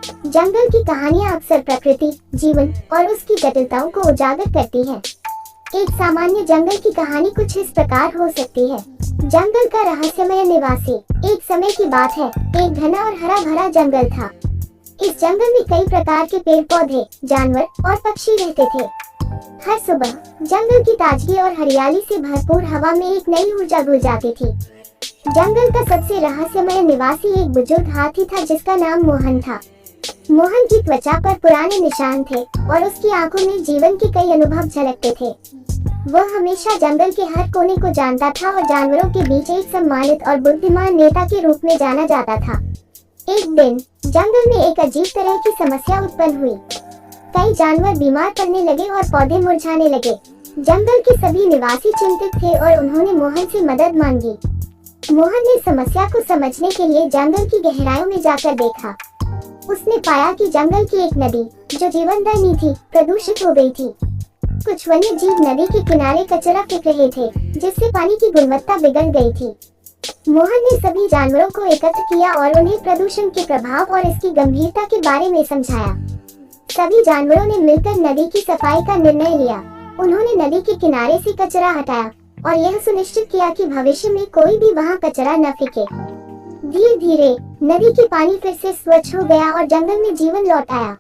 जंगल की कहानियाँ अक्सर प्रकृति, जीवन और उसकी जटिलताओं को उजागर करती हैं। एक सामान्य जंगल की कहानी कुछ इस प्रकार हो सकती है। जंगल का रहस्यमय निवासी। एक समय की बात है, एक घना और हरा भरा जंगल था। इस जंगल में कई प्रकार के पेड़ पौधे, जानवर और पक्षी रहते थे। हर सुबह जंगल की ताजगी और हरियाली से भरपूर हवा में एक नई ऊर्जा घुल जाती थी। जंगल का सबसे रहस्यमय निवासी एक बुजुर्ग हाथी था जिसका नाम मोहन था। मोहन की त्वचा पर पुराने निशान थे और उसकी आंखों में जीवन के कई अनुभव झलकते थे। वह हमेशा जंगल के हर कोने को जानता था और जानवरों के बीच एक सम्मानित और बुद्धिमान नेता के रूप में जाना जाता था। एक दिन जंगल में एक अजीब तरह की समस्या उत्पन्न हुई। कई जानवर बीमार पड़ने लगे और पौधे मुरझाने लगे। जंगल के सभी निवासी चिंतित थे और उन्होंने मोहन से मदद मांगी। मोहन ने समस्या को समझने के लिए जंगल की गहराइयों में जाकर देखा। उसने पाया कि जंगल की एक नदी, जो जीवनदायिनी थी, प्रदूषित हो गई थी। कुछ वन्य जीव नदी के किनारे कचरा फेंक रहे थे, जिससे पानी की गुणवत्ता बिगड़ गई थी। मोहन ने सभी जानवरों को एकत्र किया और उन्हें प्रदूषण के प्रभाव और इसकी गंभीरता के बारे में समझाया। सभी जानवरों ने मिलकर नदी की सफाई का निर्णय लिया। उन्होंने नदी के किनारे से कचरा हटाया और यह सुनिश्चित किया कि भविष्य में कोई भी वहां कचरा न फेंके। धीरे धीरे नदी की पानी फिर से स्वच्छ हो गया और जंगल में जीवन लौट आया।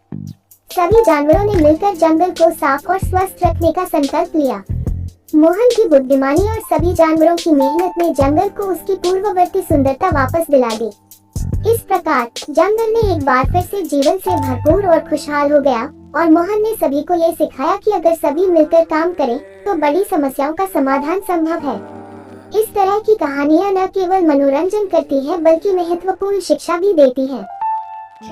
सभी जानवरों ने मिलकर जंगल को साफ और स्वस्थ रखने का संकल्प लिया। मोहन की बुद्धिमानी और सभी जानवरों की मेहनत ने जंगल को उसकी पूर्ववर्ती सुंदरता वापस दिला दी। इस प्रकार जंगल ने एक बार फिर से जीवन से भरपूर और खुशहाल हो गया और मोहन ने सभी को ये सिखाया कि अगर सभी मिलकर काम करें तो बड़ी समस्याओं का समाधान संभव है। इस तरह की कहानियां न केवल मनोरंजन करती हैं बल्कि महत्वपूर्ण शिक्षा भी देती हैं।